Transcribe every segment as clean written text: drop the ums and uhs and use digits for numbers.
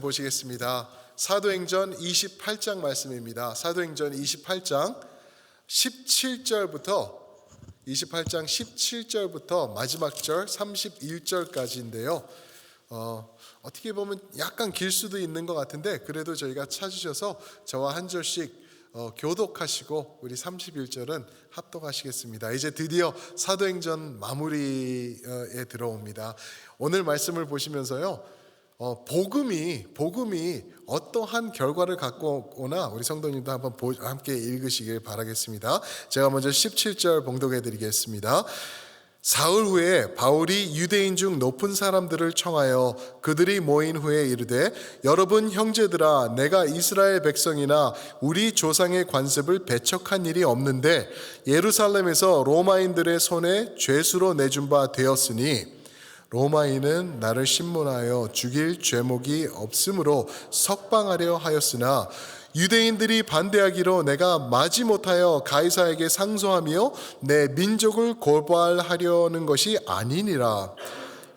보시겠습니다. 사도행전 28장 말씀입니다. 사도행전 28장 17절부터 마지막 절 31절까지인데요. 어떻게 보면 약간 길 수도 있는 것 같은데 그래도 저희가 찾으셔서 저와 한 절씩 교독하시고 우리 31절은 합독하시겠습니다. 이제 드디어 사도행전 마무리에 들어옵니다. 오늘 말씀을 보시면서요, 복음이 어떠한 결과를 갖고 오나 우리 성도님도 한번 함께 읽으시길 바라겠습니다. 제가 먼저 17절 봉독해 드리겠습니다. 사흘 후에 바울이 유대인 중 높은 사람들을 청하여 그들이 모인 후에 이르되, 여러분 형제들아, 내가 이스라엘 백성이나 우리 조상의 관습을 배척한 일이 없는데 예루살렘에서 로마인들의 손에 죄수로 내준 바 되었으니 로마인은 나를 신문하여 죽일 죄목이 없으므로 석방하려 하였으나 유대인들이 반대하기로 내가 마지못하여 가이사에게 상소하며 내 민족을 고발하려는 것이 아니니라.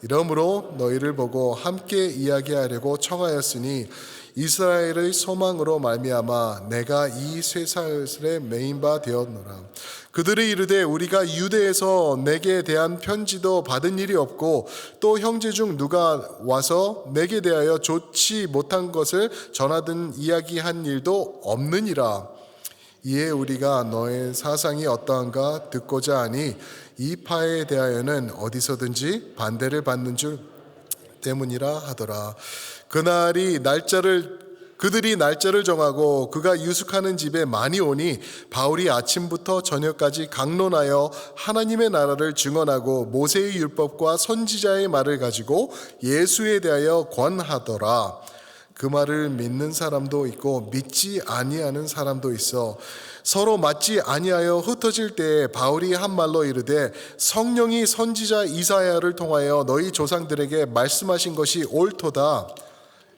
이러므로 너희를 보고 함께 이야기하려고 청하였으니 이스라엘의 소망으로 말미암아 내가 이 쇠사슬에 매인 바 되었노라. 그들이 이르되, 우리가 유대에서 내게 대한 편지도 받은 일이 없고 또 형제 중 누가 와서 내게 대하여 좋지 못한 것을 전하든 이야기한 일도 없느니라. 이에 우리가 너의 사상이 어떠한가 듣고자 하니 이 파에 대하여는 어디서든지 반대를 받는 줄 때문이라 하더라. 그들이 날짜를 정하고 그가 유숙하는 집에 많이 오니 바울이 아침부터 저녁까지 강론하여 하나님의 나라를 증언하고 모세의 율법과 선지자의 말을 가지고 예수에 대하여 권하더라. 그 말을 믿는 사람도 있고 믿지 아니하는 사람도 있어 서로 맞지 아니하여 흩어질 때에 바울이 한 말로 이르되, 성령이 선지자 이사야를 통하여 너희 조상들에게 말씀하신 것이 옳도다.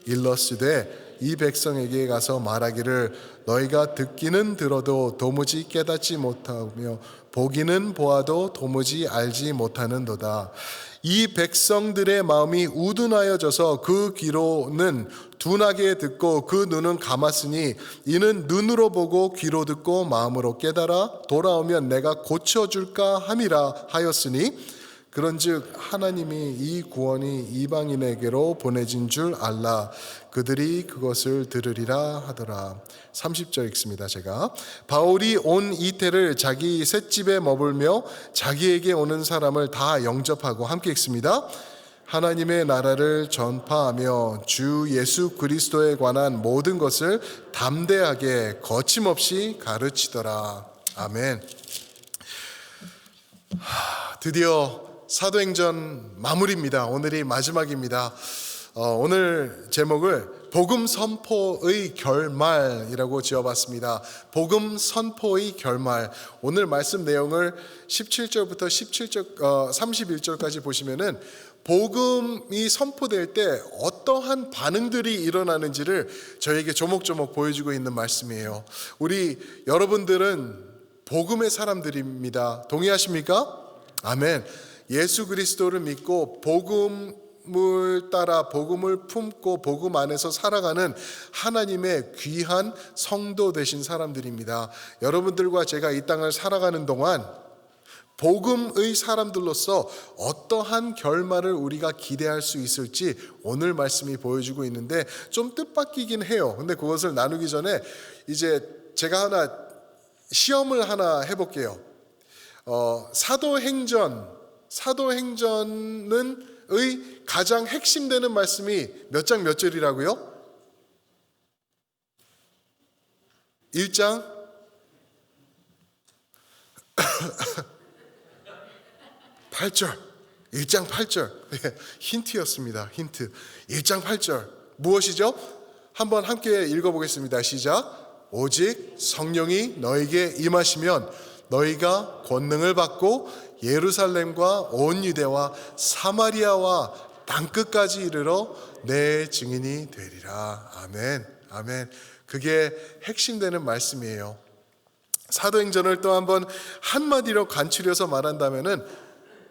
일러스되 이 백성에게 가서 말하기를, 너희가 듣기는 들어도 도무지 깨닫지 못하며 보기는 보아도 도무지 알지 못하는도다. 이 백성들의 마음이 우둔하여져서 그 귀로는 둔하게 듣고 그 눈은 감았으니 이는 눈으로 보고 귀로 듣고 마음으로 깨달아 돌아오면 내가 고쳐줄까 함이라 하였으니, 그런즉 하나님이 이 구원이 이방인에게로 보내진 줄 알라. 그들이 그것을 들으리라 하더라. 30절 읽습니다. 제가 바울이 온 이태를 자기 셋집에 머물며 자기에게 오는 사람을 다 영접하고, 함께 읽습니다. 하나님의 나라를 전파하며 주 예수 그리스도에 관한 모든 것을 담대하게 거침없이 가르치더라. 아멘. 드디어 사도행전 마무리입니다. 오늘이 마지막입니다. 오늘 제목을 복음 선포의 결말이라고 지어봤습니다. 복음 선포의 결말. 오늘 말씀 내용을 17절부터 31절까지 보시면은 복음이 선포될 때 어떠한 반응들이 일어나는지를 저에게 조목조목 보여주고 있는 말씀이에요. 우리 여러분들은 복음의 사람들입니다. 동의하십니까? 아멘. 예수 그리스도를 믿고 복음을 따라 복음을 품고 복음 안에서 살아가는 하나님의 귀한 성도 되신 사람들입니다. 여러분들과 제가 이 땅을 살아가는 동안 복음의 사람들로서 어떠한 결말을 우리가 기대할 수 있을지 오늘 말씀이 보여주고 있는데 좀 뜻밖이긴 해요. 근데 그것을 나누기 전에 이제 제가 시험을 하나 해볼게요. 사도행전의 가장 핵심되는 말씀이 몇 장 몇 절이라고요? 1장 8절. 1장 8절. 힌트였습니다. 힌트. 1장 8절. 무엇이죠? 한번 함께 읽어보겠습니다. 시작. 오직 성령이 너에게 임하시면 너희가 권능을 받고 예루살렘과 온 유대와 사마리아와 땅끝까지 이르러 내 증인이 되리라. 아멘. 아멘. 그게 핵심되는 말씀이에요. 사도행전을 또 한번 한마디로 간추려서 말한다면은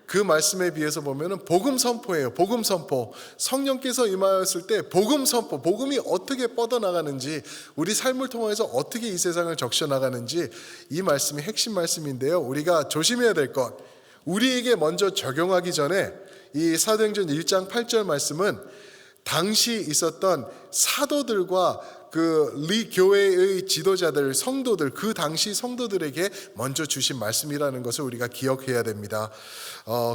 그 말씀에 비해서 보면은 복음 선포예요. 복음 선포. 성령께서 임하였을 때 복음 선포, 복음이 어떻게 뻗어나가는지, 우리 삶을 통해서 어떻게 이 세상을 적셔나가는지, 이 말씀이 핵심 말씀인데요. 우리가 조심해야 될 것, 우리에게 먼저 적용하기 전에 이 사도행전 1장 8절 말씀은 당시 있었던 사도들과 그 교회의 지도자들, 성도들, 그 당시 성도들에게 먼저 주신 말씀이라는 것을 우리가 기억해야 됩니다.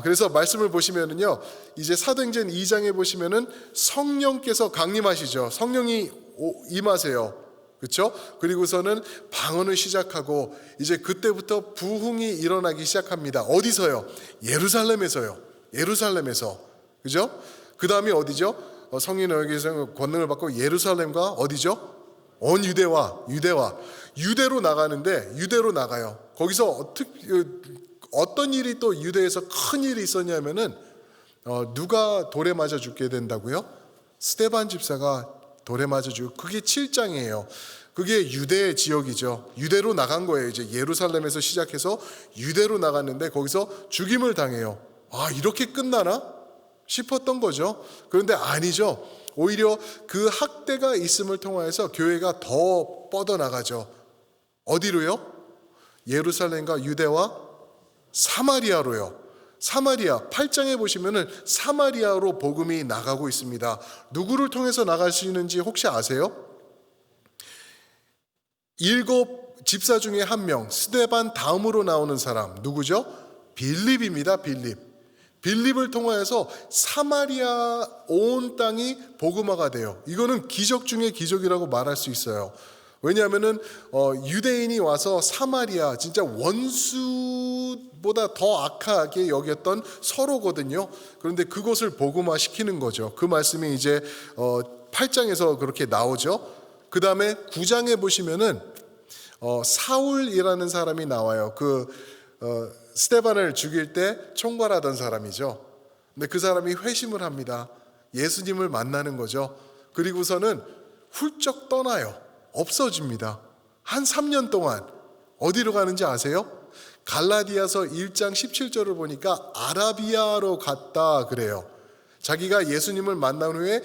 그래서 말씀을 보시면은요, 이제 사도행전 2장에 보시면은 성령께서 강림하시죠. 성령이 임하세요. 그렇죠? 그리고서는 방언을 시작하고 이제 그때부터 부흥이 일어나기 시작합니다. 어디서요? 예루살렘에서요. 예루살렘에서. 그죠? 그 다음이 어디죠? 성인에게서 권능을 받고 예루살렘과 어디죠? 온 유대로 나가는데, 유대로 나가요. 거기서 어떤 일이 또 유대에서 큰 일이 있었냐면은 누가 돌에 맞아 죽게 된다고요? 스데반 집사가 돌에 맞아 죽고, 그게 7장이에요. 그게 유대 지역이죠. 유대로 나간 거예요. 이제 예루살렘에서 시작해서 유대로 나갔는데 거기서 죽임을 당해요. 아, 이렇게 끝나나 싶었던 거죠. 그런데 아니죠. 오히려 그 학대가 있음을 통해서 교회가 더 뻗어나가죠. 어디로요? 예루살렘과 유대와 사마리아로요. 사마리아 8장에 보시면은 사마리아로 복음이 나가고 있습니다. 누구를 통해서 나갈 수 있는지 혹시 아세요? 7 집사 중에 한 명, 스데반 다음으로 나오는 사람 누구죠? 빌립입니다. 빌립을 통하여서 사마리아 온 땅이 복음화가 돼요. 이거는 기적 중에 기적이라고 말할 수 있어요. 왜냐하면은 유대인이 와서 사마리아, 진짜 원수보다 더 악하게 여겼던 서로거든요. 그런데 그것을 복음화 시키는 거죠. 그 말씀이 이제 8장에서 그렇게 나오죠. 그 다음에 9장에 보시면은 사울이라는 사람이 나와요. 스데반을 죽일 때 총괄하던 사람이죠. 근데 그 사람이 회심을 합니다. 예수님을 만나는 거죠. 그리고서는 훌쩍 떠나요. 없어집니다. 한 3년 동안 어디로 가는지 아세요? 갈라디아서 1장 17절을 보니까 아라비아로 갔다 그래요. 자기가 예수님을 만난 후에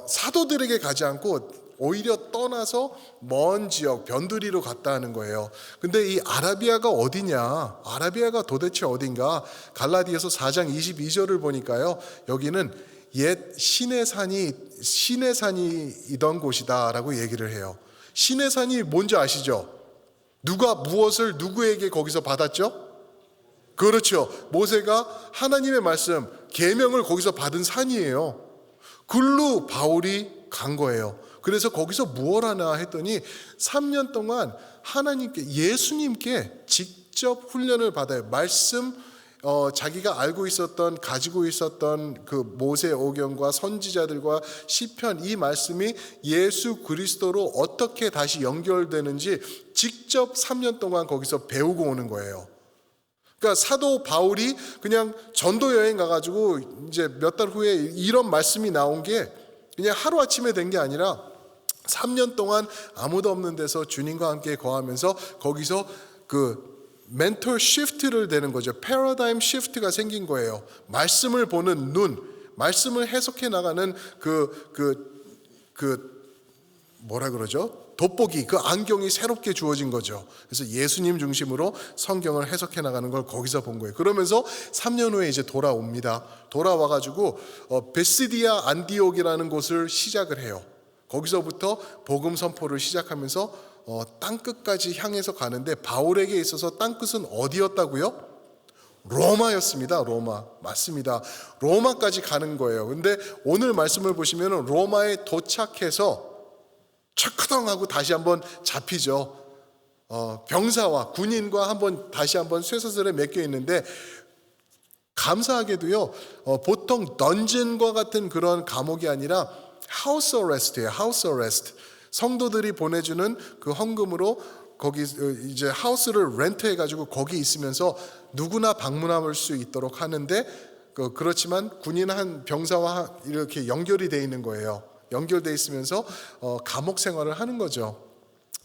사도들에게 가지 않고 오히려 떠나서 먼 지역 변두리로 갔다 하는 거예요. 근데 이 아라비아가 어디냐? 아라비아가 도대체 어딘가? 갈라디아서 4장 22절을 보니까요, 여기는 옛 신의 산이던 곳이다라고 얘기를 해요. 신의 산이 뭔지 아시죠? 누가 무엇을 누구에게 거기서 받았죠? 그렇죠. 모세가 하나님의 말씀, 계명을 거기서 받은 산이에요. 글로 바울이 간 거예요. 그래서 거기서 무엇 하나 했더니 3년 동안 하나님께, 예수님께 직접 훈련을 받아요. 말씀, 자기가 알고 있었던, 가지고 있었던 그 모세 오경과 선지자들과 시편, 이 말씀이 예수 그리스도로 어떻게 다시 연결되는지 직접 3년 동안 거기서 배우고 오는 거예요. 그러니까 사도 바울이 그냥 전도 여행 가가지고 이제 몇 달 후에 이런 말씀이 나온 게 그냥 하루아침에 된 게 아니라 3년 동안 아무도 없는 데서 주님과 함께 거하면서 거기서 그 멘토 시프트를 되는 거죠. 패러다임 시프트가 생긴 거예요. 말씀을 보는 눈, 말씀을 해석해 나가는 뭐라 그러죠? 돋보기, 그 안경이 새롭게 주어진 거죠. 그래서 예수님 중심으로 성경을 해석해 나가는 걸 거기서 본 거예요. 그러면서 3년 후에 이제 돌아옵니다. 돌아와가지고 베시디아 안디옥이라는 곳을 시작을 해요. 거기서부터 복음 선포를 시작하면서 땅끝까지 향해서 가는데, 바울에게 있어서 땅끝은 어디였다고요? 로마였습니다. 로마. 맞습니다. 로마까지 가는 거예요. 근데 오늘 말씀을 보시면 로마에 도착해서 척커덩하고 다시 한번 잡히죠. 병사와 군인과 다시 한번 쇠사슬에 맡겨 있는데, 감사하게도요, 보통 던전과 같은 그런 감옥이 아니라 하우스 어레스트예요. 하우스 어레스트. 성도들이 보내주는 그 헌금으로 거기 이제 하우스를 렌트해 가지고 거기 있으면서 누구나 방문할 수 있도록 하는데, 그렇지만 군인 한 병사와 이렇게 연결이 돼 있는 거예요. 연결돼 있으면서 감옥 생활을 하는 거죠.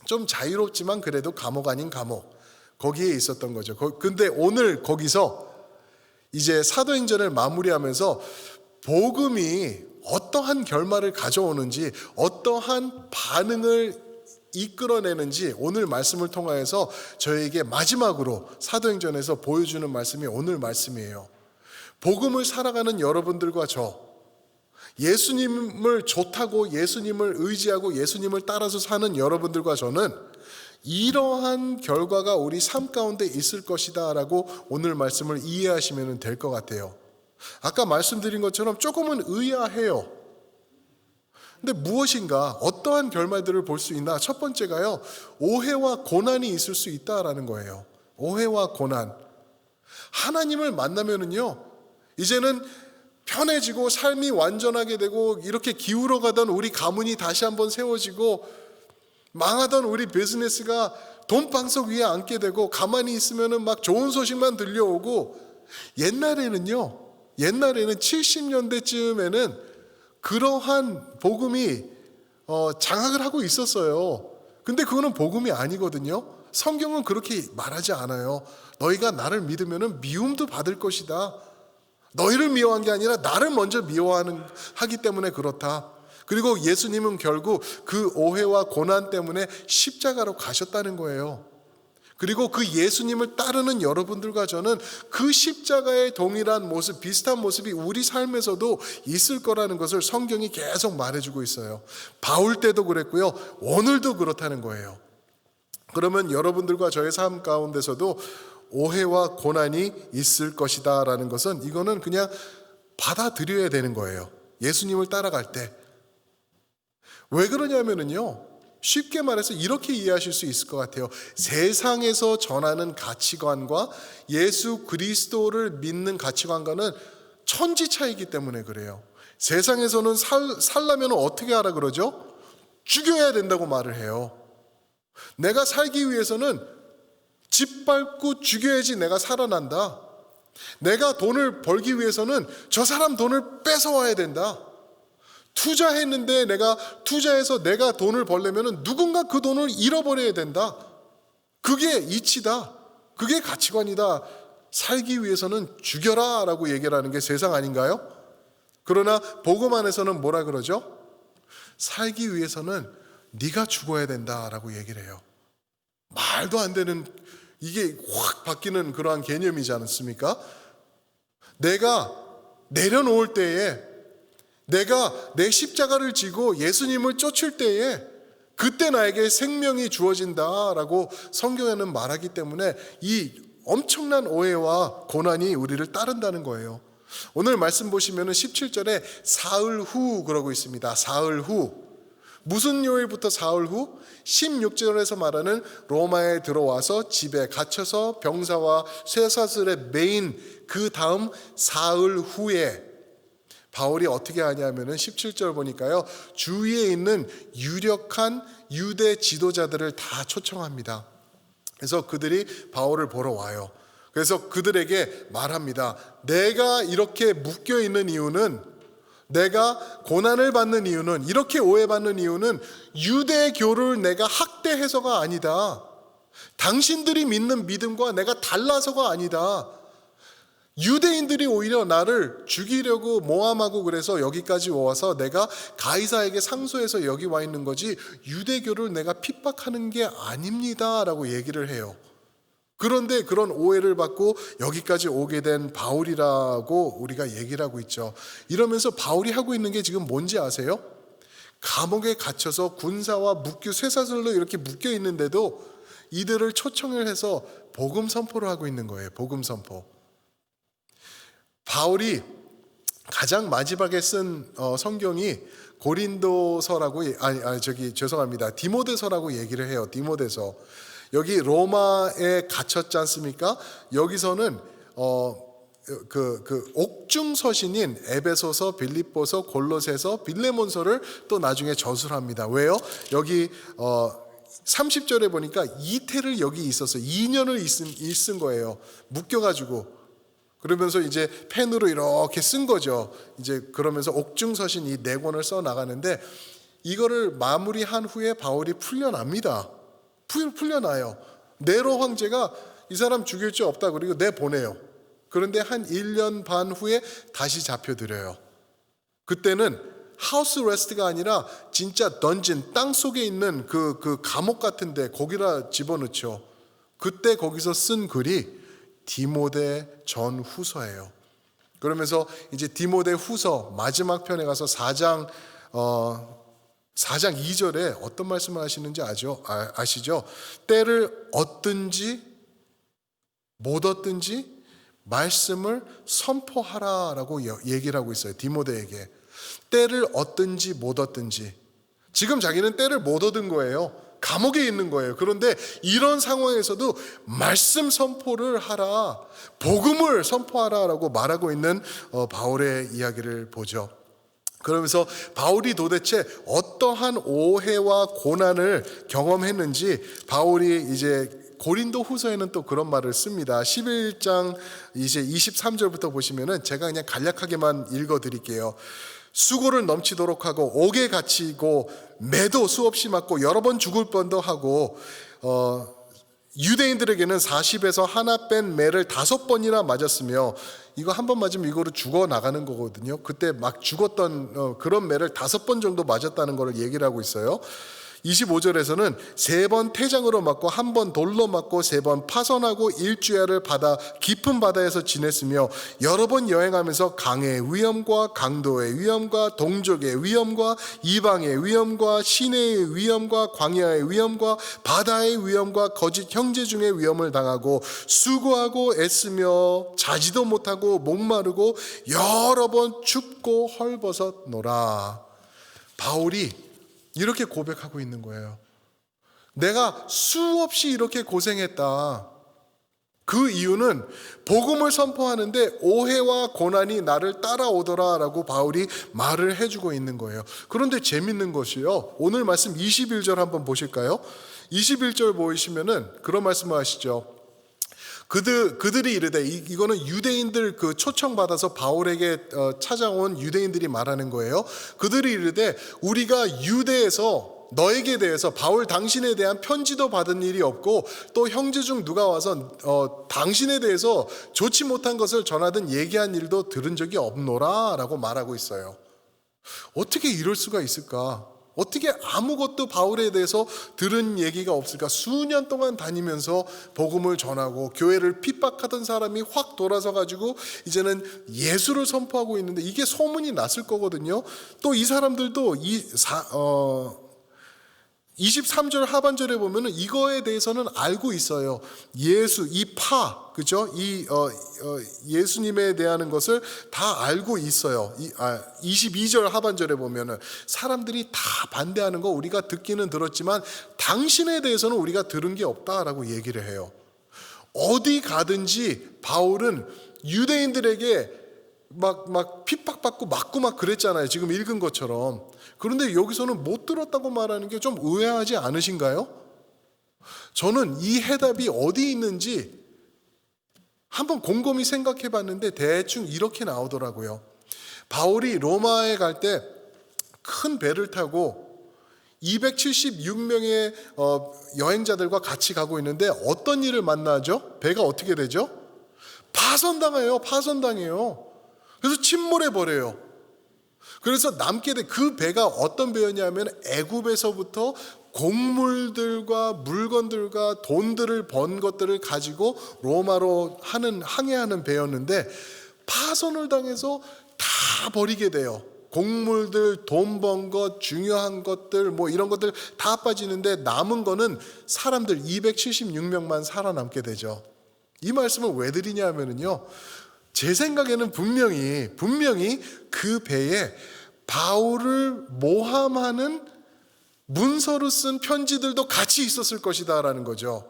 좀 자유롭지만 그래도 감옥 아닌 감옥, 거기에 있었던 거죠. 근데 오늘 거기서 이제 사도행전을 마무리하면서 복음이 어떠한 결말을 가져오는지, 어떠한 반응을 이끌어내는지 오늘 말씀을 통하여서 저에게 마지막으로 사도행전에서 보여주는 말씀이 오늘 말씀이에요. 복음을 살아가는 여러분들과 저, 예수님을 좋다고 예수님을 의지하고 예수님을 따라서 사는 여러분들과 저는 이러한 결과가 우리 삶 가운데 있을 것이다 라고 오늘 말씀을 이해하시면 될 것 같아요. 아까 말씀드린 것처럼 조금은 의아해요. 근데 무엇인가, 어떠한 결말들을 볼 수 있나? 첫 번째가요, 오해와 고난이 있을 수 있다라는 거예요. 오해와 고난. 하나님을 만나면은요, 이제는 편해지고 삶이 완전하게 되고 이렇게 기울어 가던 우리 가문이 다시 한번 세워지고 망하던 우리 비즈니스가 돈방석 위에 앉게 되고 가만히 있으면은 막 좋은 소식만 들려오고 옛날에는 70년대쯤에는 그러한 복음이 장악을 하고 있었어요. 근데 그거는 복음이 아니거든요. 성경은 그렇게 말하지 않아요. 너희가 나를 믿으면 미움도 받을 것이다. 너희를 미워한 게 아니라 나를 먼저 미워하기 때문에 그렇다. 그리고 예수님은 결국 그 오해와 고난 때문에 십자가로 가셨다는 거예요. 그리고 그 예수님을 따르는 여러분들과 저는 그 십자가의 동일한 모습, 비슷한 모습이 우리 삶에서도 있을 거라는 것을 성경이 계속 말해주고 있어요. 바울 때도 그랬고요, 오늘도 그렇다는 거예요. 그러면 여러분들과 저의 삶 가운데서도 오해와 고난이 있을 것이다 라는 것은, 이거는 그냥 받아들여야 되는 거예요. 예수님을 따라갈 때. 왜 그러냐면요, 쉽게 말해서 이렇게 이해하실 수 있을 것 같아요. 세상에서 전하는 가치관과 예수 그리스도를 믿는 가치관과는 천지 차이기 때문에 그래요. 세상에서는 살려면 어떻게 하라 그러죠? 죽여야 된다고 말을 해요. 내가 살기 위해서는 짓밟고 죽여야지 내가 살아난다. 내가 돈을 벌기 위해서는 저 사람 돈을 뺏어와야 된다. 투자했는데 내가 투자해서 내가 돈을 벌려면 누군가 그 돈을 잃어버려야 된다. 그게 이치다. 그게 가치관이다. 살기 위해서는 죽여라 라고 얘기를 하는 게 세상 아닌가요? 그러나 복음 안에서는 뭐라 그러죠? 살기 위해서는 네가 죽어야 된다라고 얘기를 해요. 말도 안 되는, 이게 확 바뀌는 그러한 개념이지 않습니까? 내가 내려놓을 때에, 내가 내 십자가를 지고 예수님을 쫓을 때에 그때 나에게 생명이 주어진다라고 성경에는 말하기 때문에 이 엄청난 오해와 고난이 우리를 따른다는 거예요. 오늘 말씀 보시면 17절에 사흘 후 그러고 있습니다. 사흘 후. 무슨 요일부터 사흘 후? 16절에서 말하는 로마에 들어와서 집에 갇혀서 병사와 쇠사슬에 매인 그 다음 사흘 후에 바울이 어떻게 하냐면은 17절 보니까요, 주위에 있는 유력한 유대 지도자들을 다 초청합니다. 그래서 그들이 바울을 보러 와요. 그래서 그들에게 말합니다. 내가 이렇게 묶여 있는 이유는, 내가 고난을 받는 이유는, 이렇게 오해받는 이유는 유대교를 내가 학대해서가 아니다. 당신들이 믿는 믿음과 내가 달라서가 아니다. 유대인들이 오히려 나를 죽이려고 모함하고 그래서 여기까지 와서 내가 가이사에게 상소해서 여기 와 있는 거지 유대교를 내가 핍박하는 게 아닙니다 라고 얘기를 해요. 그런데 그런 오해를 받고 여기까지 오게 된 바울이라고 우리가 얘기를 하고 있죠. 이러면서 바울이 하고 있는 게 지금 뭔지 아세요? 감옥에 갇혀서 군사와 쇠사슬로 이렇게 묶여 있는데도 이들을 초청을 해서 복음 선포를 하고 있는 거예요. 복음 선포. 바울이 가장 마지막에 쓴 성경이 고린도서라고, 디모데서라고 얘기를 해요. 디모데서. 여기 로마에 갇혔지 않습니까? 여기서는 옥중 서신인 에베소서, 빌립보서, 골로새서, 빌레몬서를 또 나중에 저술을 합니다. 왜요? 여기 30절에 보니까 이태를 여기 있어서 2년을 있은 거예요. 묶여가지고. 그러면서 이제 펜으로 이렇게 쓴 거죠. 이제 그러면서 옥중서신 이 4권을 써 나가는데 이거를 마무리한 후에 바울이 풀려납니다. 풀려나요. 네로 황제가 이 사람 죽일 수 없다 그리고 내보내요. 그런데 한 1년 반 후에 다시 잡혀들여요. 그때는 하우스 레스트가 아니라 진짜 던진, 땅 속에 있는 그 감옥 같은데 거기다 집어넣죠. 그때 거기서 쓴 글이 디모데 전후서예요. 그러면서 이제 디모데 후서 마지막 편에 가서 4장 2절에 어떤 말씀을 하시는지 아시죠? 때를 얻든지 못 얻든지 말씀을 선포하라라고 얘기를 하고 있어요. 디모데에게. 때를 얻든지 못 얻든지. 지금 자기는 때를 못 얻은 거예요. 감옥에 있는 거예요. 그런데 이런 상황에서도 말씀 선포를 하라, 복음을 선포하라라고 말하고 있는 바울의 이야기를 보죠. 그러면서 바울이 도대체 어떠한 오해와 고난을 경험했는지 바울이 이제 고린도 후서에는 또 그런 말을 씁니다. 11장 이제 23절부터 보시면은 제가 그냥 간략하게만 읽어 드릴게요. 수고를 넘치도록 하고 옥에 갇히고 매도 수없이 맞고 여러 번 죽을 뻔도 하고 유대인들에게는 40에서 하나 뺀 매를 5번이나 맞았으며 이거 한 번 맞으면 이거로 죽어 나가는 거거든요. 그때 막 죽었던 그런 매를 5번 정도 맞았다는 걸 얘기를 하고 있어요. 25절에서는 3번 태장으로 맞고 1번 돌로 맞고 3번 파선하고 일주야를 바다 깊은 바다에서 지냈으며 여러 번 여행하면서 강의 위험과 강도의 위험과 동족의 위험과 이방의 위험과 시내의 위험과 광야의 위험과 바다의 위험과 거짓 형제 중의 위험을 당하고 수고하고 애쓰며 자지도 못하고 목마르고 여러 번 춥고 헐벗었노라. 바울이 이렇게 고백하고 있는 거예요. 내가 수없이 이렇게 고생했다. 그 이유는 복음을 선포하는데 오해와 고난이 나를 따라오더라라고 바울이 말을 해주고 있는 거예요. 그런데 재밌는 것이요, 오늘 말씀 21절 한번 보실까요? 21절 보시면은 그런 말씀을 하시죠. 그들이 이르되, 이거는 유대인들 그 초청받아서 바울에게 찾아온 유대인들이 말하는 거예요. 그들이 이르되 우리가 유대에서 너에게 대해서 바울 당신에 대한 편지도 받은 일이 없고 또 형제 중 누가 와서 당신에 대해서 좋지 못한 것을 전하든 얘기한 일도 들은 적이 없노라 라고 말하고 있어요. 어떻게 이럴 수가 있을까? 어떻게 아무것도 바울에 대해서 들은 얘기가 없을까? 수년 동안 다니면서 복음을 전하고 교회를 핍박하던 사람이 확 돌아서 가지고 이제는 예수를 선포하고 있는데 이게 소문이 났을 거거든요. 또 이 사람들도 23절 하반절에 보면은 이거에 대해서는 알고 있어요. 예수, 그죠? 예수님에 대한 것을 다 알고 있어요. 22절 하반절에 보면은 사람들이 다 반대하는 거 우리가 듣기는 들었지만 당신에 대해서는 우리가 들은 게 없다라고 얘기를 해요. 어디 가든지 바울은 유대인들에게 막 핍박받고 맞고 막 그랬잖아요. 지금 읽은 것처럼. 그런데 여기서는 못 들었다고 말하는 게 좀 의아하지 않으신가요? 저는 이 해답이 어디 있는지 한번 곰곰이 생각해 봤는데 대충 이렇게 나오더라고요. 바울이 로마에 갈 때 큰 배를 타고 276명의 여행자들과 같이 가고 있는데 어떤 일을 만나죠? 배가 어떻게 되죠? 파손당해요. 그래서 침몰해 버려요. 그래서 남게 된 그 배가 어떤 배였냐면 애굽에서부터 곡물들과 물건들과 돈들을 번 것들을 가지고 로마로 항해하는 배였는데 파손을 당해서 다 버리게 돼요. 곡물들, 돈 번 것, 중요한 것들 뭐 이런 것들 다 빠지는데 남은 거는 사람들 276명만 살아남게 되죠. 이 말씀을 왜 드리냐면요, 제 생각에는 분명히 그 배에 바울을 모함하는 문서로 쓴 편지들도 같이 있었을 것이다라는 거죠.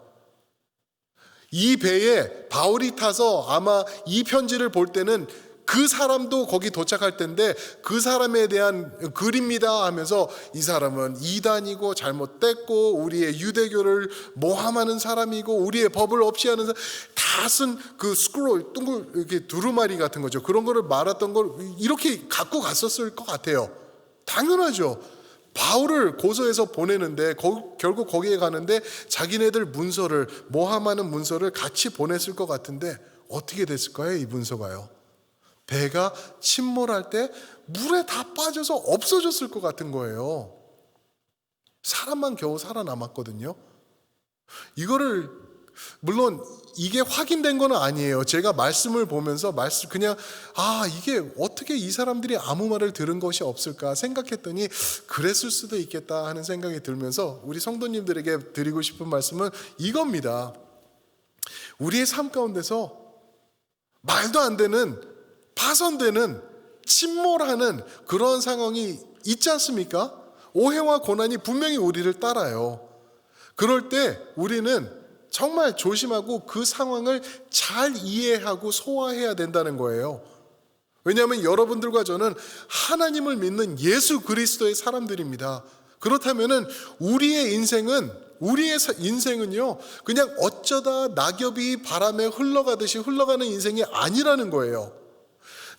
이 배에 바울이 타서 아마 이 편지를 볼 때는 그 사람도 거기 도착할 텐데 그 사람에 대한 글입니다 하면서 이 사람은 이단이고 잘못됐고 우리의 유대교를 모함하는 사람이고 우리의 법을 없이 하는 사람, 다 쓴 그 스크롤 둥글 이렇게 두루마리 같은 거죠. 그런 거를 말했던 걸 이렇게 갖고 갔었을 것 같아요. 당연하죠. 바울을 고소해서 보내는데 결국 거기에 가는데 자기네들 문서를 모함하는 문서를 같이 보냈을 것 같은데 어떻게 됐을까요? 이 문서가요. 배가 침몰할 때 물에 다 빠져서 없어졌을 것 같은 거예요. 사람만 겨우 살아남았거든요. 이거를 물론 이게 확인된 건 아니에요. 제가 말씀을 보면서 그냥 이게 어떻게 이 사람들이 아무 말을 들은 것이 없을까 생각했더니 그랬을 수도 있겠다 하는 생각이 들면서 우리 성도님들에게 드리고 싶은 말씀은 이겁니다. 우리의 삶 가운데서 말도 안 되는, 파손되는, 침몰하는 그런 상황이 있지 않습니까? 오해와 고난이 분명히 우리를 따라요. 그럴 때 우리는 정말 조심하고 그 상황을 잘 이해하고 소화해야 된다는 거예요. 왜냐하면 여러분들과 저는 하나님을 믿는 예수 그리스도의 사람들입니다. 그렇다면 우리의 인생은요 그냥 어쩌다 낙엽이 바람에 흘러가듯이 흘러가는 인생이 아니라는 거예요.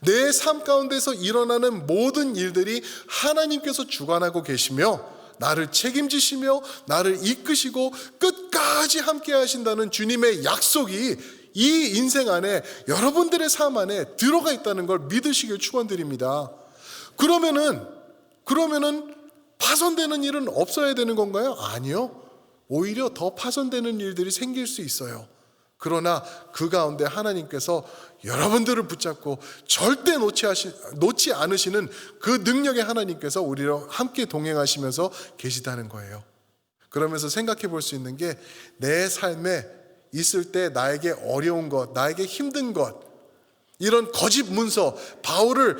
내 삶 가운데서 일어나는 모든 일들이 하나님께서 주관하고 계시며 나를 책임지시며 나를 이끄시고 끝까지 함께 하신다는 주님의 약속이 이 인생 안에, 여러분들의 삶 안에 들어가 있다는 걸 믿으시길 축원드립니다. 그러면은 파손되는 일은 없어야 되는 건가요? 아니요. 오히려 더 파손되는 일들이 생길 수 있어요. 그러나 그 가운데 하나님께서 여러분들을 붙잡고 절대 놓지 않으시는 그 능력의 하나님께서 우리와 함께 동행하시면서 계시다는 거예요. 그러면서 생각해 볼 수 있는 게, 내 삶에 있을 때 나에게 어려운 것, 나에게 힘든 것, 이런 거짓 문서, 바울을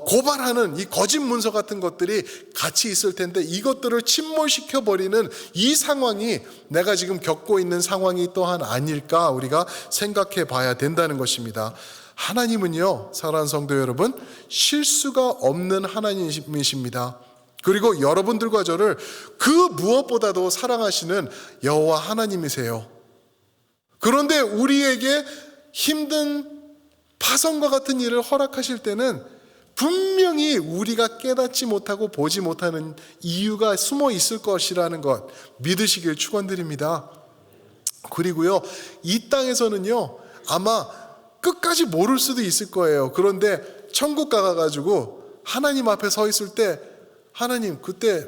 고발하는 이 거짓 문서 같은 것들이 같이 있을 텐데, 이것들을 침몰시켜 버리는 이 상황이 내가 지금 겪고 있는 상황이 또한 아닐까 우리가 생각해 봐야 된다는 것입니다. 하나님은요, 사랑하는 성도 여러분, 실수가 없는 하나님이십니다. 그리고 여러분들과 저를 그 무엇보다도 사랑하시는 여호와 하나님이세요. 그런데 우리에게 힘든 파손과 같은 일을 허락하실 때는 분명히 우리가 깨닫지 못하고 보지 못하는 이유가 숨어 있을 것이라는 것 믿으시길 축원드립니다. 그리고요, 이 땅에서는요 아마 끝까지 모를 수도 있을 거예요. 그런데 천국 가가지고 하나님 앞에 서 있을 때, 하나님 그때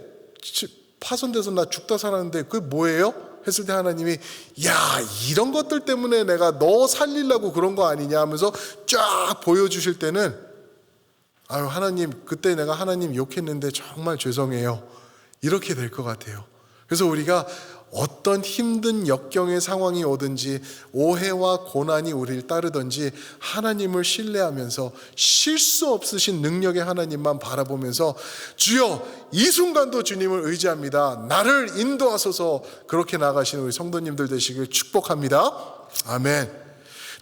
파손돼서 나 죽다 살았는데 그게 뭐예요? 했을 때 하나님이, 야, 이런 것들 때문에 내가 너 살리려고 그런 거 아니냐 하면서 쫙 보여주실 때는, 아유 하나님 그때 내가 하나님 욕했는데 정말 죄송해요, 이렇게 될 것 같아요. 그래서 우리가 어떤 힘든 역경의 상황이 오든지 오해와 고난이 우리를 따르든지 하나님을 신뢰하면서 실수 없으신 능력의 하나님만 바라보면서, 주여 이 순간도 주님을 의지합니다, 나를 인도하소서, 그렇게 나가시는 우리 성도님들 되시길 축복합니다. 아멘.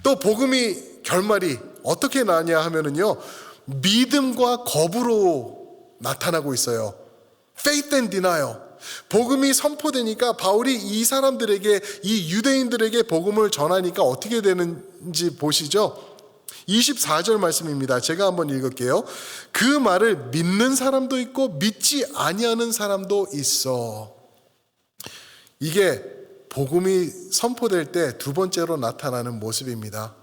또 복음이 결말이 어떻게 나냐 하면은요, 믿음과 거부로 나타나고 있어요. Faith and denial. 복음이 선포되니까 바울이 이 사람들에게, 이 유대인들에게 복음을 전하니까 어떻게 되는지 보시죠. 24절 말씀입니다. 제가 한번 읽을게요. 그 말을 믿는 사람도 있고 믿지 아니하는 사람도 있어. 이게 복음이 선포될 때 두 번째로 나타나는 모습입니다.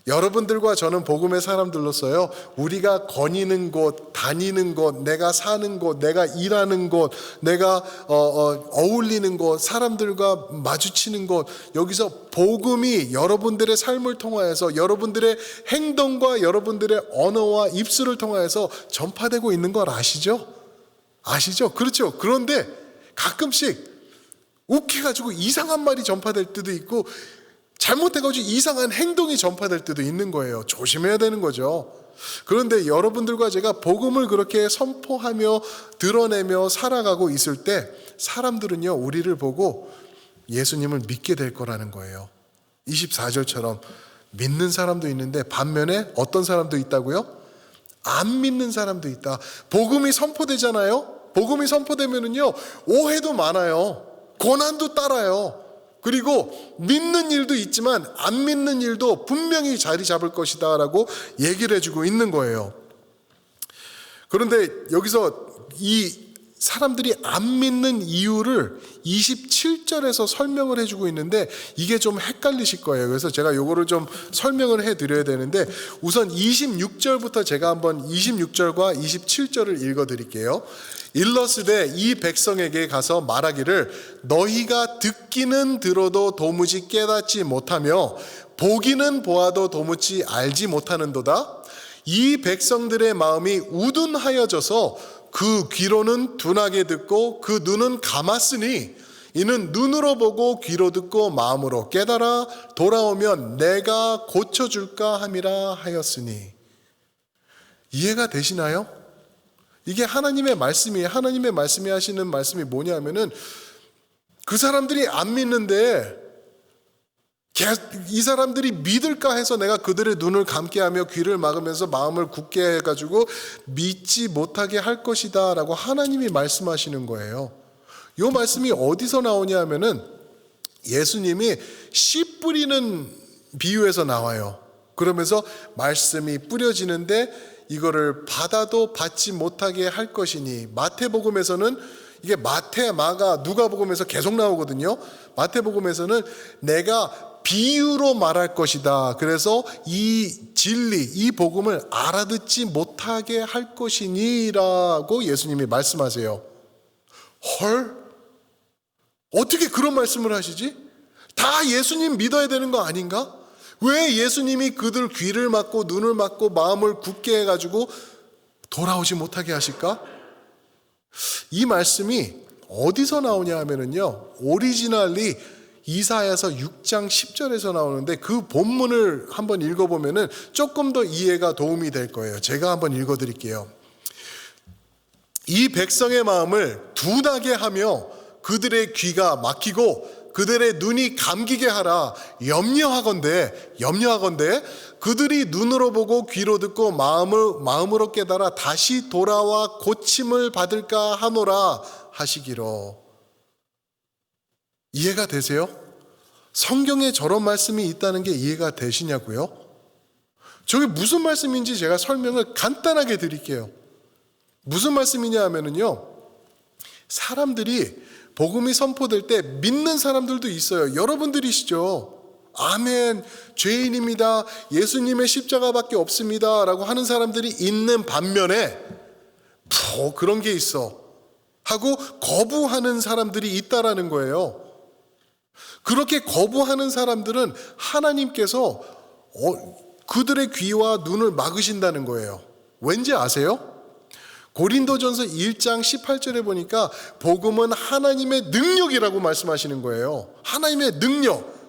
여러분들과 저는 복음의 사람들로서요, 우리가 거니는 곳, 다니는 곳, 내가 사는 곳, 내가 일하는 곳, 내가 어울리는 곳, 사람들과 마주치는 곳, 여기서 복음이 여러분들의 삶을 통하여서, 여러분들의 행동과 여러분들의 언어와 입술을 통하여서 전파되고 있는 걸 아시죠? 아시죠? 그렇죠. 그런데 가끔씩 욱해가지고 이상한 말이 전파될 때도 있고, 잘못해가지고 이상한 행동이 전파될 때도 있는 거예요. 조심해야 되는 거죠. 그런데 여러분들과 제가 복음을 그렇게 선포하며 드러내며 살아가고 있을 때 사람들은요, 우리를 보고 예수님을 믿게 될 거라는 거예요. 24절처럼 믿는 사람도 있는데 반면에 어떤 사람도 있다고요? 안 믿는 사람도 있다. 복음이 선포되잖아요. 복음이 선포되면은요, 오해도 많아요. 고난도 따라요. 그리고 믿는 일도 있지만 안 믿는 일도 분명히 자리 잡을 것이다 라고 얘기를 해주고 있는 거예요. 그런데 여기서 이 사람들이 안 믿는 이유를 27절에서 설명을 해주고 있는데 이게 좀 헷갈리실 거예요. 그래서 제가 요거를 좀 설명을 해드려야 되는데, 우선 26절부터 제가 한번 26절과 27절을 읽어드릴게요. 일러스되 이 백성에게 가서 말하기를 너희가 듣기는 들어도 도무지 깨닫지 못하며 보기는 보아도 도무지 알지 못하는도다. 이 백성들의 마음이 우둔하여져서 그 귀로는 둔하게 듣고 그 눈은 감았으니 이는 눈으로 보고 귀로 듣고 마음으로 깨달아 돌아오면 내가 고쳐줄까 함이라 하였으니. 이해가 되시나요? 이게 하나님의 말씀이에요. 하나님의 말씀이 하시는 말씀이 뭐냐면은 그 사람들이 안 믿는데 이 사람들이 믿을까 해서 내가 그들의 눈을 감게 하며 귀를 막으면서 마음을 굳게 해가지고 믿지 못하게 할 것이다 라고 하나님이 말씀하시는 거예요. 이 말씀이 어디서 나오냐 하면은 예수님이 씨 뿌리는 비유에서 나와요. 그러면서 말씀이 뿌려지는데 이거를 받아도 받지 못하게 할 것이니, 마태복음에서는 이게 마태, 마가, 누가복음에서 계속 나오거든요. 마태복음에서는 내가 비유로 말할 것이다. 그래서 이 진리, 이 복음을 알아듣지 못하게 할 것이니라고 예수님이 말씀하세요. 헐? 어떻게 그런 말씀을 하시지? 다 예수님 믿어야 되는 거 아닌가? 왜 예수님이 그들 귀를 막고 눈을 막고 마음을 굳게 해가지고 돌아오지 못하게 하실까? 이 말씀이 어디서 나오냐 하면은요, 오리지널리 이사야서 6장 10절에서 나오는데 그 본문을 한번 읽어보면은 조금 더 이해가 도움이 될 거예요. 제가 한번 읽어드릴게요. 이 백성의 마음을 둔하게 하며 그들의 귀가 막히고 그들의 눈이 감기게 하라. 염려하건대 그들이 눈으로 보고 귀로 듣고 마음으로 깨달아 다시 돌아와 고침을 받을까 하노라 하시기로. 이해가 되세요? 성경에 저런 말씀이 있다는 게 이해가 되시냐고요? 저게 무슨 말씀인지 제가 설명을 간단하게 드릴게요. 무슨 말씀이냐 하면은요, 사람들이 복음이 선포될 때 믿는 사람들도 있어요. 여러분들이시죠. 아멘, 죄인입니다, 예수님의 십자가밖에 없습니다 라고 하는 사람들이 있는 반면에 그런 게 있어 하고 거부하는 사람들이 있다라는 거예요. 그렇게 거부하는 사람들은 하나님께서 그들의 귀와 눈을 막으신다는 거예요. 왠지 아세요? 고린도전서 1장 18절에 보니까 복음은 하나님의 능력이라고 말씀하시는 거예요. 하나님의 능력.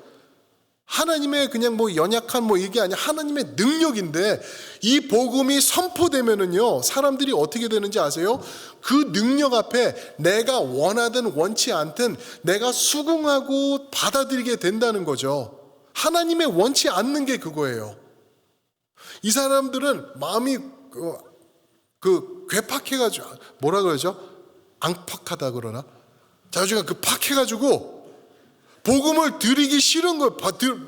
하나님의 그냥 연약한 이게 아니라 하나님의 능력인데, 이 복음이 선포되면은요, 사람들이 어떻게 되는지 아세요? 그 능력 앞에 내가 원하든 원치 않든 내가 수긍하고 받아들이게 된다는 거죠. 하나님의 원치 않는 게 그거예요. 이 사람들은 마음이 괴팍해가지고, 뭐라 그러죠? 앙팍하다 그러나? 자주가 팍해가지고 복음을 드리기 싫은 거예요.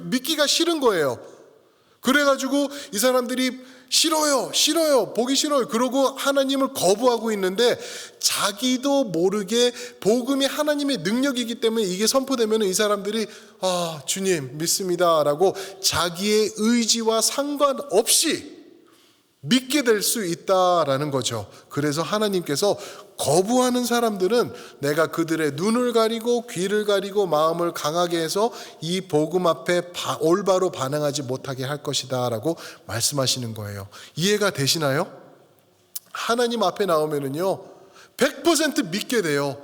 믿기가 싫은 거예요. 그래가지고 이 사람들이 싫어요, 보기 싫어요. 그러고 하나님을 거부하고 있는데, 자기도 모르게 복음이 하나님의 능력이기 때문에 이게 선포되면 이 사람들이 주님 믿습니다 라고 자기의 의지와 상관없이 믿게 될 수 있다라는 거죠. 그래서 하나님께서 거부하는 사람들은 내가 그들의 눈을 가리고 귀를 가리고 마음을 강하게 해서 이 복음 앞에 올바로 반응하지 못하게 할 것이다 라고 말씀하시는 거예요. 이해가 되시나요? 하나님 앞에 나오면은요 100% 믿게 돼요.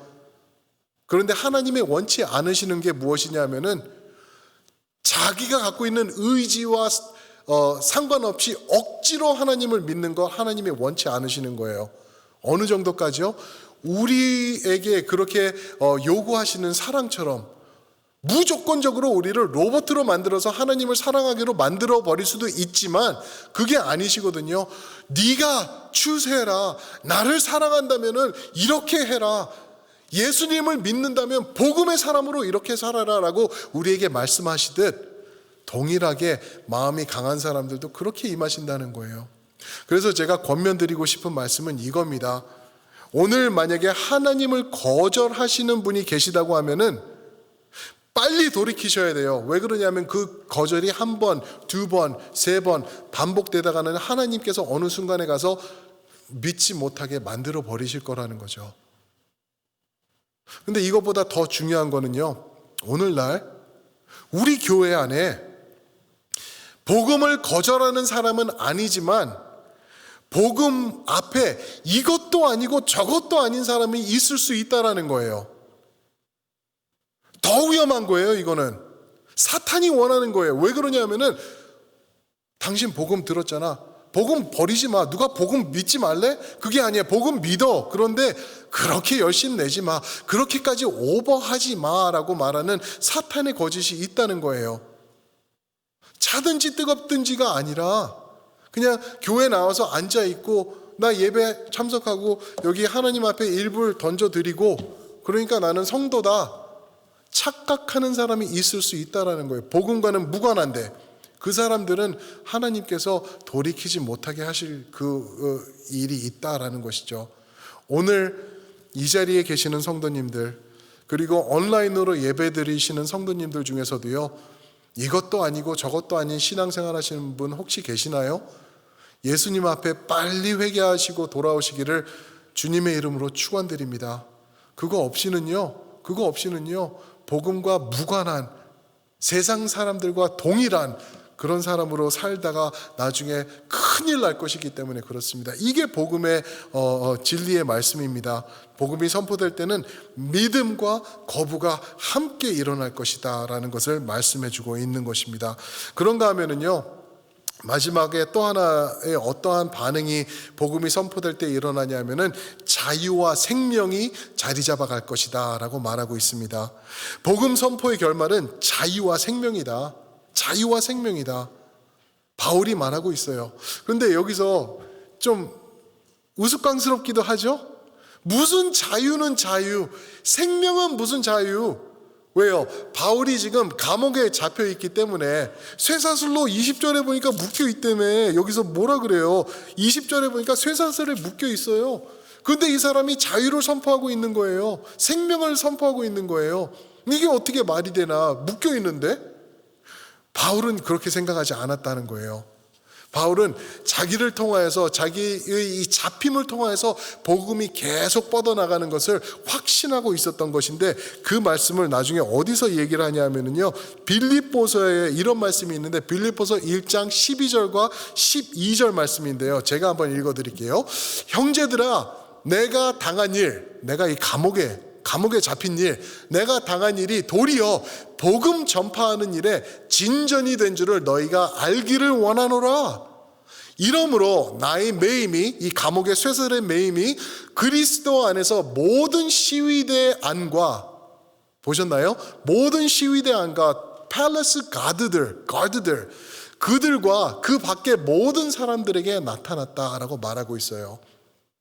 그런데 하나님의 원치 않으시는 게 무엇이냐면은 자기가 갖고 있는 의지와 상관없이 억지로 하나님을 믿는 거 하나님이 원치 않으시는 거예요. 어느 정도까지요? 우리에게 그렇게 요구하시는 사랑처럼 무조건적으로 우리를 로봇으로 만들어서 하나님을 사랑하기로 만들어 버릴 수도 있지만 그게 아니시거든요. 네가 추세해라. 나를 사랑한다면은 이렇게 해라. 예수님을 믿는다면 복음의 사람으로 이렇게 살아라 라고 우리에게 말씀하시듯 동일하게 마음이 강한 사람들도 그렇게 임하신다는 거예요. 그래서 제가 권면드리고 싶은 말씀은 이겁니다. 오늘 만약에 하나님을 거절하시는 분이 계시다고 하면은 빨리 돌이키셔야 돼요. 왜 그러냐면 그 거절이 한 번, 두 번, 세 번 반복되다가는 하나님께서 어느 순간에 가서 믿지 못하게 만들어 버리실 거라는 거죠. 근데 이것보다 더 중요한 거는요, 오늘날 우리 교회 안에 복음을 거절하는 사람은 아니지만 복음 앞에 이것도 아니고 저것도 아닌 사람이 있을 수 있다라는 거예요. 더 위험한 거예요. 이거는 사탄이 원하는 거예요. 왜 그러냐면은 당신 복음 들었잖아, 복음 버리지 마, 누가 복음 믿지 말래? 그게 아니야. 복음 믿어. 그런데 그렇게 열심 내지 마, 그렇게까지 오버하지 마라고 말하는 사탄의 거짓이 있다는 거예요. 차든지 뜨겁든지가 아니라 그냥 교회 나와서 앉아있고 나 예배 참석하고 여기 하나님 앞에 일부를 던져드리고 그러니까 나는 성도다 착각하는 사람이 있을 수 있다는 거예요. 복음과는 무관한데 그 사람들은 하나님께서 돌이키지 못하게 하실 그 일이 있다라는 것이죠. 오늘 이 자리에 계시는 성도님들, 그리고 온라인으로 예배 드리시는 성도님들 중에서도요, 이것도 아니고 저것도 아닌 신앙생활 하시는 분 혹시 계시나요? 예수님 앞에 빨리 회개하시고 돌아오시기를 주님의 이름으로 축원드립니다. 그거 없이는요 복음과 무관한 세상 사람들과 동일한 그런 사람으로 살다가 나중에 큰일 날 것이기 때문에 그렇습니다. 이게 복음의 진리의 말씀입니다. 복음이 선포될 때는 믿음과 거부가 함께 일어날 것이다 라는 것을 말씀해 주고 있는 것입니다. 그런가 하면은요, 마지막에 또 하나의 어떠한 반응이 복음이 선포될 때 일어나냐면은 자유와 생명이 자리 잡아갈 것이다 라고 말하고 있습니다. 복음 선포의 결말은 자유와 생명이다. 자유와 생명이다. 바울이 말하고 있어요. 그런데 여기서 좀 우스꽝스럽기도 하죠. 무슨 자유는 자유, 생명은 무슨 자유? 왜요? 바울이 지금 감옥에 잡혀 있기 때문에 쇠사슬로 20절에 보니까 묶여 있다며. 여기서 뭐라 그래요? 20절에 보니까 쇠사슬에 묶여 있어요. 그런데 이 사람이 자유를 선포하고 있는 거예요. 생명을 선포하고 있는 거예요. 이게 어떻게 말이 되나? 묶여 있는데? 바울은 그렇게 생각하지 않았다는 거예요. 바울은 자기를 통하여서, 자기의 이 잡힘을 통하여서 복음이 계속 뻗어나가는 것을 확신하고 있었던 것인데, 그 말씀을 나중에 어디서 얘기를 하냐면요, 빌립보서에 이런 말씀이 있는데, 빌립보서 1장 12절과 12절 말씀인데요, 제가 한번 읽어드릴게요. 형제들아, 내가 당한 일, 내가 이 감옥에 잡힌 일, 내가 당한 일이 도리어 복음 전파하는 일에 진전이 된 줄을 너희가 알기를 원하노라. 이러므로 나의 매임이, 이 감옥의 쇠설의 매임이 그리스도 안에서 모든 시위대 안과, 보셨나요? 모든 시위대 안과 팰리스 가드들 그들과 그 밖에 모든 사람들에게 나타났다라고 말하고 있어요.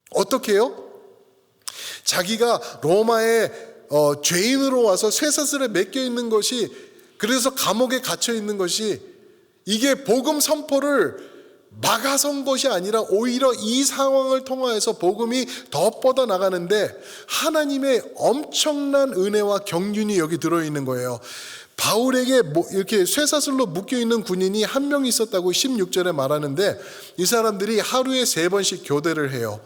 어떻게 해요? 자기가 로마의 죄인으로 와서 쇠사슬에 맡겨 있는 것이, 그래서 감옥에 갇혀 있는 것이, 이게 복음 선포를 막아선 것이 아니라 오히려 이 상황을 통하여서 복음이 더 뻗어나가는데 하나님의 엄청난 은혜와 경륜이 여기 들어있는 거예요. 바울에게 이렇게 쇠사슬로 묶여있는 군인이 한 명 있었다고 16절에 말하는데, 이 사람들이 하루에 3번씩 교대를 해요.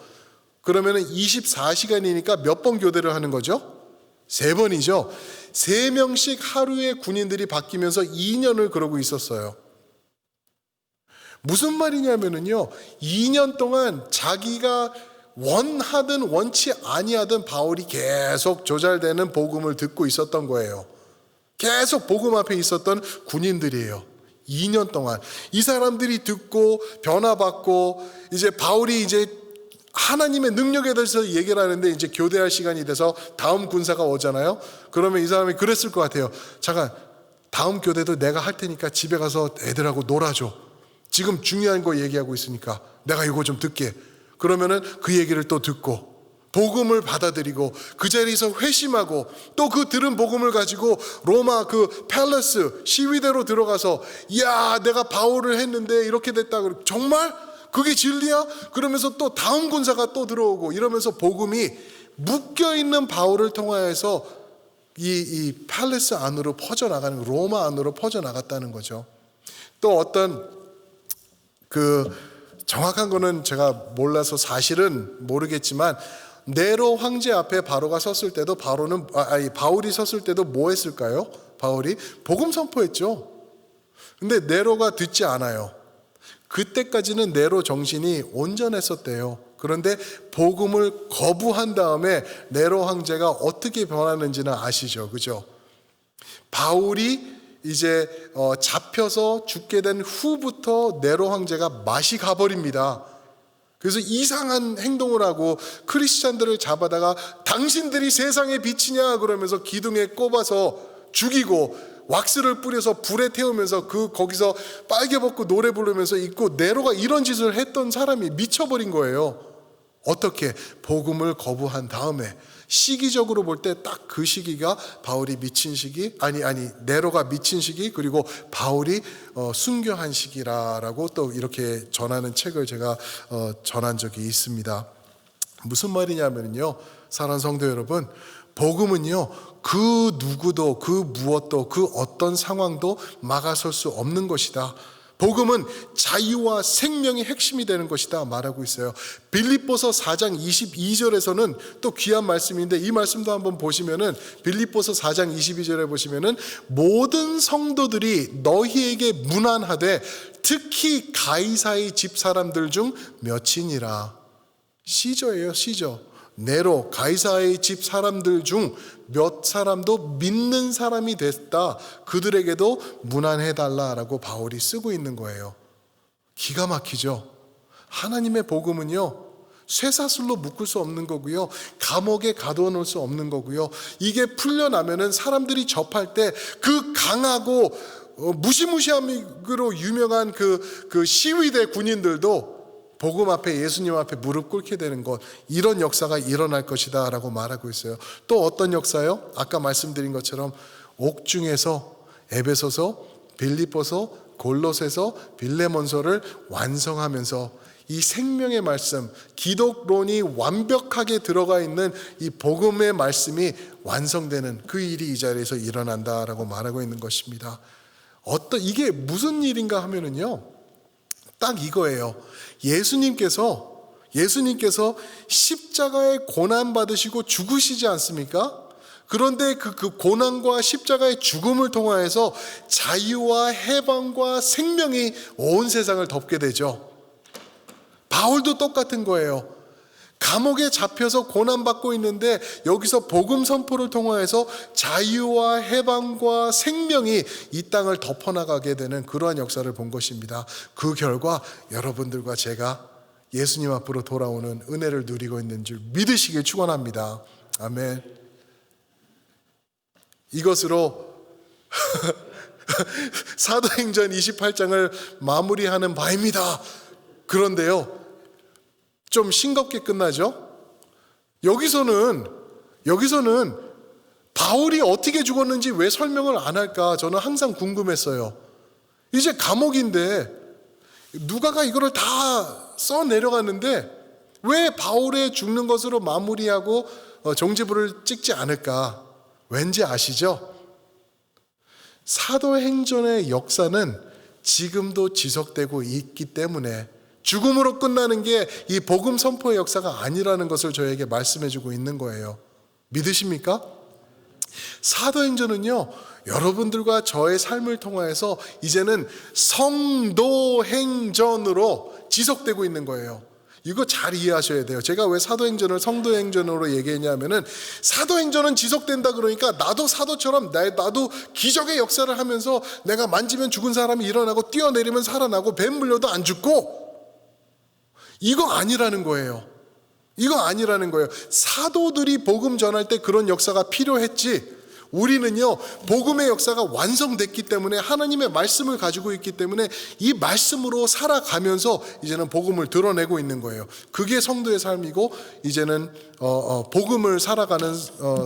그러면 24시간이니까 몇 번 교대를 하는 거죠? 3번이죠. 3명씩 하루에 군인들이 바뀌면서 2년을 그러고 있었어요. 무슨 말이냐면요, 2년 동안 자기가 원하든 원치 아니하든 바울이 계속 조잘되는 복음을 듣고 있었던 거예요. 계속 복음 앞에 있었던 군인들이에요. 2년 동안 이 사람들이 듣고 변화받고, 이제 바울이 이제 하나님의 능력에 대해서 얘기를 하는데 이제 교대할 시간이 돼서 다음 군사가 오잖아요. 그러면 이 사람이 그랬을 것 같아요. 잠깐, 다음 교대도 내가 할 테니까 집에 가서 애들하고 놀아줘. 지금 중요한 거 얘기하고 있으니까 내가 이거 좀 듣게. 그러면은 그 얘기를 또 듣고 복음을 받아들이고 그 자리에서 회심하고, 또 그 들은 복음을 가지고 로마 그 팰리스 시위대로 들어가서, 야, 내가 바울을 했는데 이렇게 됐다. 정말? 그게 진리야? 그러면서 또 다음 군사가 또 들어오고 이러면서 복음이 묶여있는 바울을 통하여서 이 팔레스 안으로 퍼져나가는, 로마 안으로 퍼져나갔다는 거죠. 또 어떤 정확한 거는 제가 몰라서 사실은 모르겠지만, 네로 황제 앞에 바울이 섰을 때도 뭐 했을까요? 바울이 복음 선포했죠. 근데 네로가 듣지 않아요. 그때까지는 네로 정신이 온전했었대요. 그런데 복음을 거부한 다음에 네로 황제가 어떻게 변하는지는 아시죠? 그죠? 바울이 이제 잡혀서 죽게 된 후부터 네로 황제가 맛이 가버립니다. 그래서 이상한 행동을 하고 크리스찬들을 잡아다가 당신들이 세상의 빛이냐 그러면서 기둥에 꼽아서 죽이고, 왁스를 뿌려서 불에 태우면서 거기서 빨개 벗고 노래 부르면서 있고, 네로가 이런 짓을 했던 사람이 미쳐버린 거예요. 어떻게? 복음을 거부한 다음에. 시기적으로 볼 때 딱 그 시기가 바울이 미친 시기, 네로가 미친 시기, 그리고 바울이 순교한 시기라고 또 이렇게 전하는 책을 제가 전한 적이 있습니다. 무슨 말이냐면요, 사랑하는 성도 여러분, 복음은요, 그 누구도 그 무엇도 그 어떤 상황도 막아설 수 없는 것이다. 복음은 자유와 생명이 핵심이 되는 것이다 말하고 있어요. 빌립보서 4장 22절에서는 또 귀한 말씀인데, 이 말씀도 한번 보시면은, 빌립보서 4장 22절에 보시면은, 모든 성도들이 너희에게 문안하되 특히 가이사의 집 사람들 중 몇이니라. 시저예요, 시저. 네로, 가이사의 집 사람들 중 몇 사람도 믿는 사람이 됐다. 그들에게도 문안해달라라고 바울이 쓰고 있는 거예요. 기가 막히죠? 하나님의 복음은요, 쇠사슬로 묶을 수 없는 거고요, 감옥에 가둬놓을 수 없는 거고요, 이게 풀려나면은 사람들이 접할 때 그 강하고 무시무시함으로 유명한 그 시위대 군인들도 복음 앞에, 예수님 앞에 무릎 꿇게 되는 것, 이런 역사가 일어날 것이다 라고 말하고 있어요. 또 어떤 역사요? 아까 말씀드린 것처럼 옥중에서 에베소서, 빌립보서, 골로새서, 빌레몬서를 완성하면서 이 생명의 말씀, 기독론이 완벽하게 들어가 있는 이 복음의 말씀이 완성되는 그 일이 이 자리에서 일어난다라고 말하고 있는 것입니다. 이게 무슨 일인가 하면은요, 딱 이거예요. 예수님께서 십자가에 고난 받으시고 죽으시지 않습니까? 그런데 그 고난과 십자가의 죽음을 통하여서 자유와 해방과 생명이 온 세상을 덮게 되죠. 바울도 똑같은 거예요. 감옥에 잡혀서 고난받고 있는데 여기서 복음 선포를 통하여서 자유와 해방과 생명이 이 땅을 덮어나가게 되는 그러한 역사를 본 것입니다. 그 결과 여러분들과 제가 예수님 앞으로 돌아오는 은혜를 누리고 있는 줄 믿으시길 축원합니다. 아멘. 이것으로 사도행전 28장을 마무리하는 바입니다. 그런데요, 좀 싱겁게 끝나죠? 여기서는 바울이 어떻게 죽었는지 왜 설명을 안 할까 저는 항상 궁금했어요. 이제 감옥인데 누가가 이거를 다 써 내려갔는데 왜 바울의 죽는 것으로 마무리하고 종지부를 찍지 않을까? 왠지 아시죠? 사도행전의 역사는 지금도 지속되고 있기 때문에 죽음으로 끝나는 게 이 복음 선포의 역사가 아니라는 것을 저에게 말씀해주고 있는 거예요. 믿으십니까? 사도행전은요, 여러분들과 저의 삶을 통하여서 이제는 성도행전으로 지속되고 있는 거예요. 이거 잘 이해하셔야 돼요. 제가 왜 사도행전을 성도행전으로 얘기했냐면은, 사도행전은 지속된다 그러니까 나도 사도처럼 나도 기적의 역사를 하면서 내가 만지면 죽은 사람이 일어나고 뛰어내리면 살아나고 뱀 물려도 안 죽고, 이거 아니라는 거예요. 이거 아니라는 거예요. 사도들이 복음 전할 때 그런 역사가 필요했지, 우리는요 복음의 역사가 완성됐기 때문에, 하나님의 말씀을 가지고 있기 때문에 이 말씀으로 살아가면서 이제는 복음을 드러내고 있는 거예요. 그게 성도의 삶이고 이제는 복음을 살아가는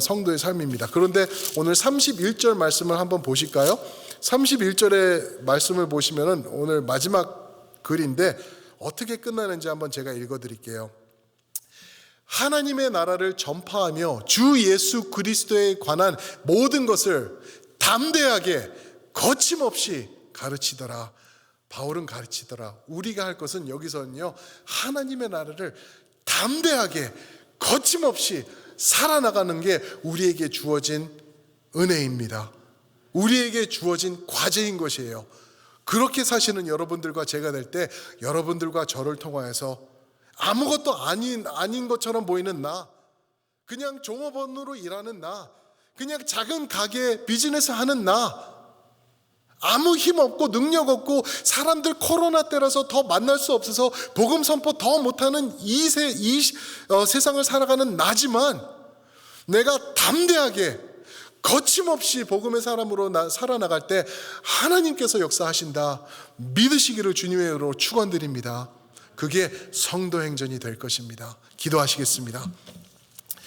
성도의 삶입니다. 그런데 오늘 31절 말씀을 한번 보실까요? 31절의 말씀을 보시면은 오늘 마지막 글인데 어떻게 끝나는지 한번 제가 읽어드릴게요. 하나님의 나라를 전파하며 주 예수 그리스도에 관한 모든 것을 담대하게 거침없이 가르치더라. 바울은 가르치더라. 우리가 할 것은 여기서는요, 하나님의 나라를 담대하게 거침없이 살아나가는 게 우리에게 주어진 은혜입니다. 우리에게 주어진 과제인 것이에요. 그렇게 사시는 여러분들과 제가 될 때 여러분들과 저를 통하여서 아무것도 아닌 것처럼 보이는 나, 그냥 종업원으로 일하는 나, 그냥 작은 가게 비즈니스 하는 나, 아무 힘 없고 능력 없고 사람들 코로나 때라서 더 만날 수 없어서 복음 선포 더 못하는 이 세상을 살아가는 나지만, 내가 담대하게 거침없이 복음의 사람으로 살아나갈 때 하나님께서 역사하신다 믿으시기를 주님의 이름으로 축원드립니다. 그게 성도 행전이 될 것입니다. 기도하시겠습니다.